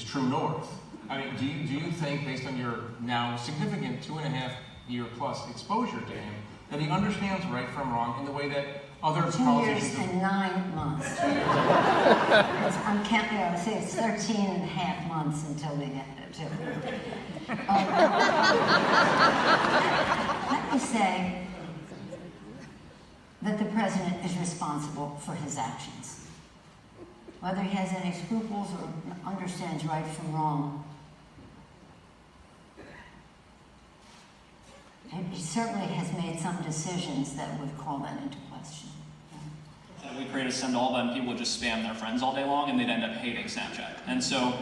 true north. I mean, do you think, based on your now significant 2.5-year plus exposure to him, that he understands right from wrong in the way that other politicians... 2 years and 9 months. I'm counting, I would say it's 13.5 months until we get to. Let me say that the president is responsible for his actions. Whether he has any scruples or understands right from wrong, he certainly has made some decisions that would call that into question. We created Send All, and people would just spam their friends all day long, and they'd end up hating Snapchat. And so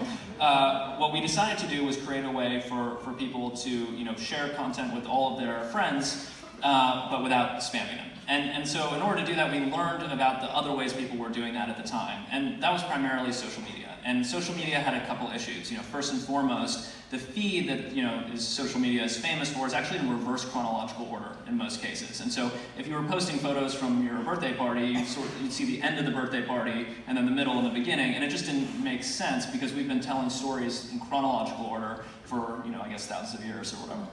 what we decided to do was create a way for people to share content with all of their friends, but without spamming them. And so in order to do that, we learned about the other ways people were doing that at the time. And that was primarily social media. And social media had a couple issues. First and foremost, the feed that social media is famous for is actually in reverse chronological order in most cases. And so if you were posting photos from your birthday party, you'd see the end of the birthday party and then the middle and the beginning, and it just didn't make sense because we've been telling stories in chronological order for I guess thousands of years or whatever.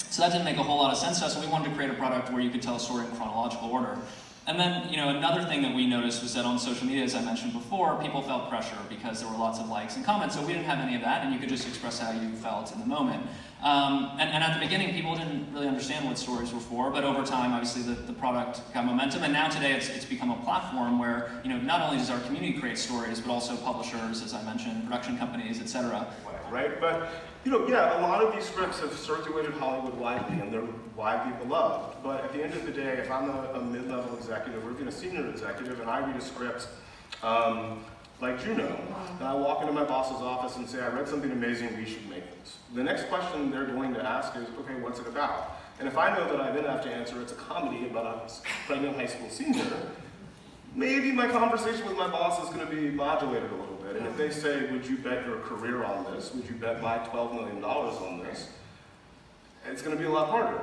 So that didn't make a whole lot of sense to us, so we wanted to create a product where you could tell a story in chronological order. And then, another thing that we noticed was that on social media, as I mentioned before, people felt pressure because there were lots of likes and comments, so we didn't have any of that, and you could just express how you felt in the moment. And at the beginning, people didn't really understand what stories were for, but over time, obviously, the product got momentum, and now today it's become a platform where, not only does our community create stories, but also publishers, as I mentioned, production companies, etc. Right, but a lot of these scripts have circulated Hollywood widely, and they're widely beloved. But at the end of the day, if I'm a mid-level executive or even a senior executive, and I read a script like Juno, and I walk into my boss's office and say, I read something amazing, we should make this. The next question they're going to ask is, okay, what's it about? And if I know that I then have to answer it's a comedy about a pregnant high school senior, maybe my conversation with my boss is going to be modulated a little bit. And if they say, would you bet your career on this? Would you bet my $12 million on this? It's going to be a lot harder.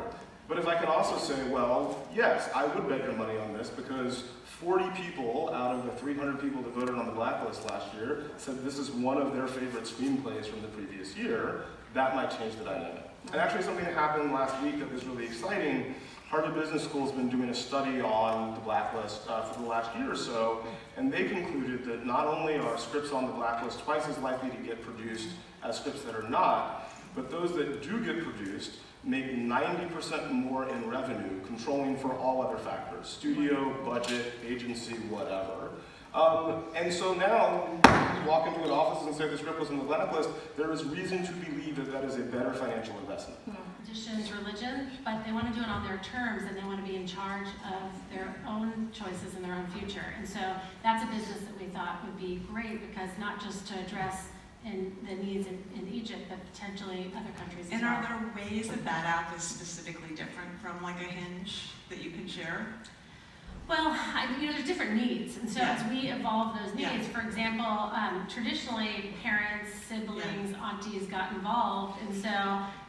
But if I can also say, well, yes, I would bet your money on this because 40 people out of the 300 people that voted on the blacklist last year said this is one of their favorite screenplays from the previous year, that might change the dynamic. And actually something that happened last week that was really exciting, Harvard Business School has been doing a study on the blacklist for the last year or so, and they concluded that not only are scripts on the blacklist twice as likely to get produced as scripts that are not, but those that do get produced make 90% more in revenue, controlling for all other factors, studio, budget, agency, whatever. And so now, you walk into an office and say the script was on the blacklist, there is reason to believe that that is a better financial investment. Traditions, religion, but they want to do it on their terms and they want to be in charge of their own choices and their own future. And so that's a business that we thought would be great because not just to address in the needs in Egypt, but potentially other countries as well. And are there ways that that app is specifically different from like a Hinge that you can share? Well, there's different needs, and so as we evolve those needs, for example, traditionally parents, siblings, aunties got involved, and so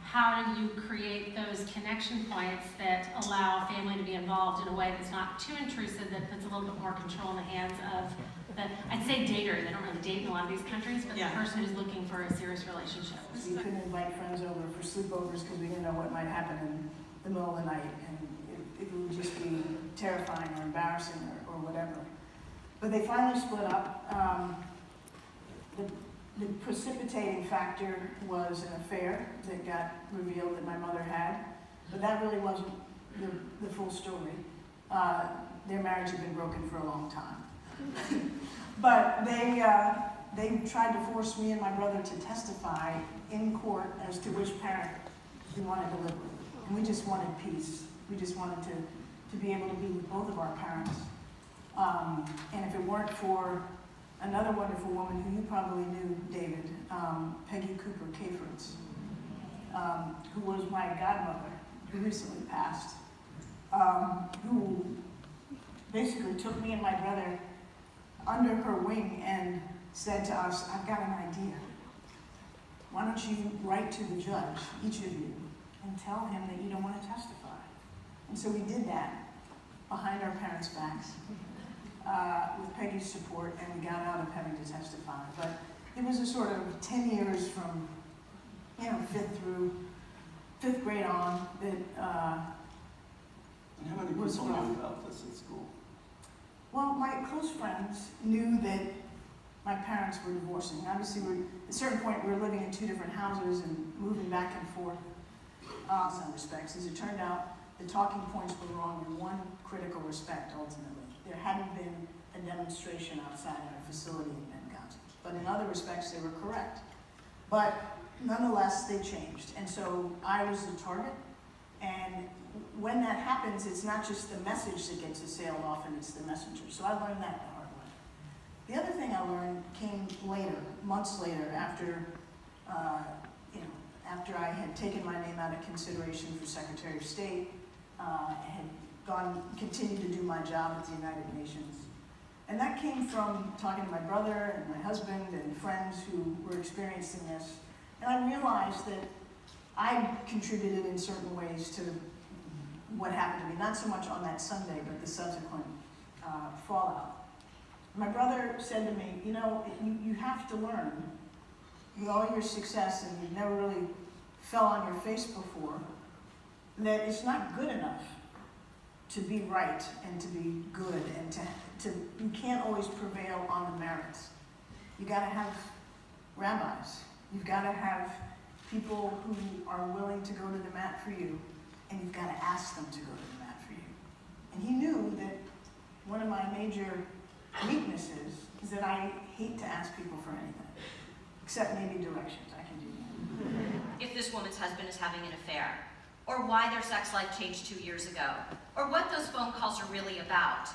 how do you create those connection points that allow a family to be involved in a way that's not too intrusive, that puts a little bit more control in the hands of I'd say dater. They don't really date in a lot of these countries, but the person who's looking for a serious relationship. So you couldn't invite friends over for sleepovers because we didn't know what might happen in the middle of the night, and it would just be terrifying or embarrassing or whatever. But they finally split up. The precipitating factor was an affair that got revealed that my mother had, but that really wasn't the full story. Their marriage had been broken for a long time. But they tried to force me and my brother to testify in court as to which parent we wanted to live with. And we just wanted peace. We just wanted to be able to be with both of our parents. And if it weren't for another wonderful woman who you probably knew, David, Peggy Cooper Caferts, who was my godmother, who recently passed, who basically took me and my brother under her wing and said to us, I've got an idea. Why don't you write to the judge, each of you, and tell him that you don't want to testify? And so we did that behind our parents' backs with Peggy's support, and we got out of having to testify. But it was a sort of 10 years from, you know, fifth grade on that, And how many was people rough. knew about this at school? Well, my close friends knew that my parents were divorcing. Obviously, at a certain point, we were living in two different houses and moving back and forth in some respects. As it turned out, the talking points were wrong in one critical respect, ultimately. There hadn't been a demonstration outside our facility in Benghazi. But in other respects, they were correct. But nonetheless, they changed. And so I was the target. And when that happens, it's not just the message that gets assailed, often it's the messenger. So I learned that the hard way. The other thing I learned came later, months later, after, after I had taken my name out of consideration for Secretary of State, had continued to do my job at the United Nations. And that came from talking to my brother and my husband and friends who were experiencing this. And I realized that I contributed in certain ways to what happened to me, not so much on that Sunday, but the subsequent fallout. My brother said to me, you know, you have to learn, with all your success, and you've never really fell on your face before, that it's not good enough to be right and to be good and to you can't always prevail on the merits. You gotta have rabbis. You've gotta have people who are willing to go to the mat for you, and you've gotta ask them to go to the mat for you. And he knew that one of my major weaknesses is that I hate to ask people for anything, except maybe directions. I can do that. If this woman's husband is having an affair, or why their sex life changed 2 years ago, or what those phone calls are really about.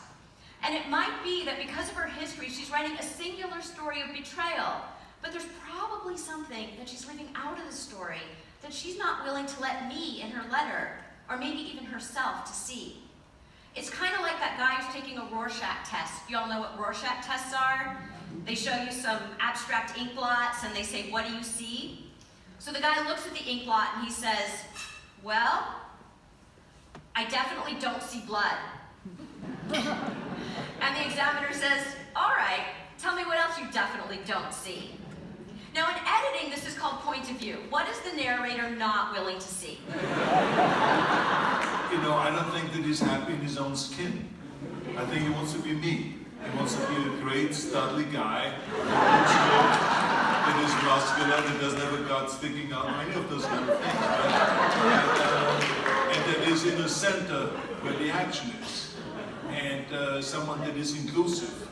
And it might be that because of her history, she's writing a singular story of betrayal, but there's probably something that she's leaving out of the story that she's not willing to let me in her letter, or maybe even herself, to see. It's kind of like that guy who's taking a Rorschach test. You all know what Rorschach tests are? They show you some abstract ink blots and they say, what do you see? So the guy looks at the ink blot and he says, well, I definitely don't see blood. And the examiner says, all right, tell me what else you definitely don't see. Now in editing, this is called point of view. What is the narrator not willing to see? You know, I don't think that he's happy in his own skin. I think he wants to be me. He wants to be a great, studly guy, that is muscular, that doesn't have a gut sticking out, any of those kind of things. Right? And that is in the center where the action is. And someone that is inclusive.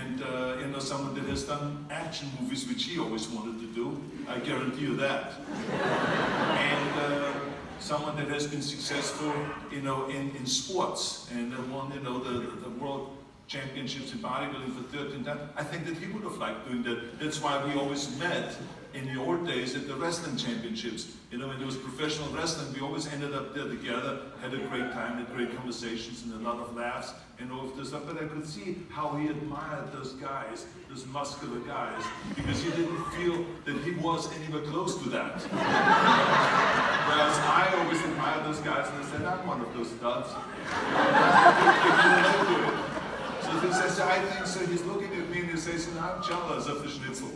And you know, someone that has done action movies, which he always wanted to do. I guarantee you that. And someone that has been successful, you know, in sports and won, you know, the world championships in bodybuilding for 13 times. I think that he would have liked doing that. That's why we always met in the old days at the wrestling championships. You know, when there was professional wrestling, we always ended up there together, had a great time, had great conversations and a lot of laughs and all of this stuff. But I could see how he admired those guys, those muscular guys, because he didn't feel that he was anywhere close to that. Whereas I always admired those guys and I said, I'm one of those studs. So he says, I think so. He's looking at me and he says, I'm jealous of the schnitzel.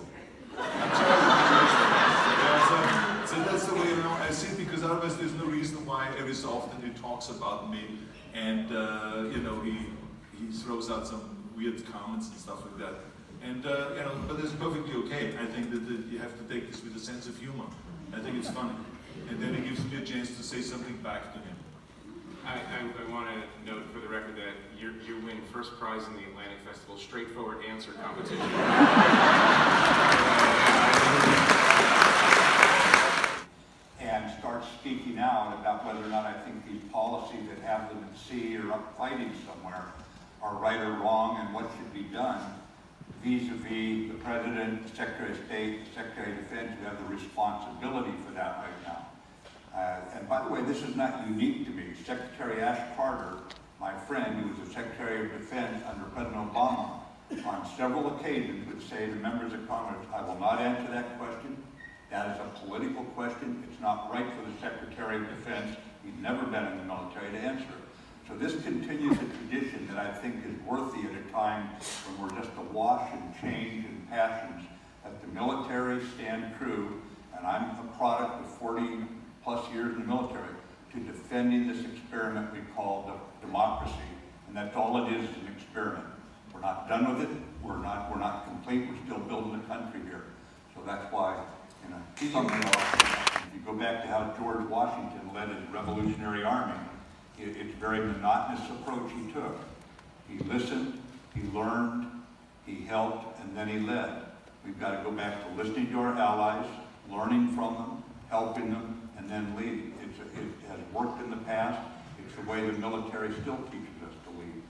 I'm jealous of the schnitzel. Yeah, so that's the way, you know, I see it, because otherwise there's no reason why every so often he talks about me and, you know, he throws out some weird comments and stuff like that. And, you know, but it's perfectly okay. I think that you have to take this with a sense of humor. I think it's funny. And then it gives me a chance to say something back to him. I want to note for the record that you win first prize in the Atlantic Festival straightforward answer competition. And start speaking out about whether or not I think these policies that have them at sea or up fighting somewhere are right or wrong and what should be done vis-a-vis the President, the Secretary of State, the Secretary of Defense, who have the responsibility for that right now. And by the way, this is not unique to me. Secretary Ash Carter, my friend, who was the Secretary of Defense under President Obama, on several occasions would say to members of Congress, I will not answer that question. That is a political question. It's not right for the Secretary of Defense, he's never been in the military, to answer it. So this continues a tradition that I think is worthy at a time when we're just awash in change and passions that the military stand true, and I'm a product of 40 plus years in the military, to defending this experiment we call democracy. And that's all it is, an experiment. We're not done with it. We're not complete. We're still building the country here. So that's why, something if you go back to how George Washington led his Revolutionary Army, it's a very monotonous approach he took. He listened, he learned, he helped, and then he led. We've got to go back to listening to our allies, learning from them, helping them, and then leading. It has worked in the past. It's the way the military still teaches us to lead.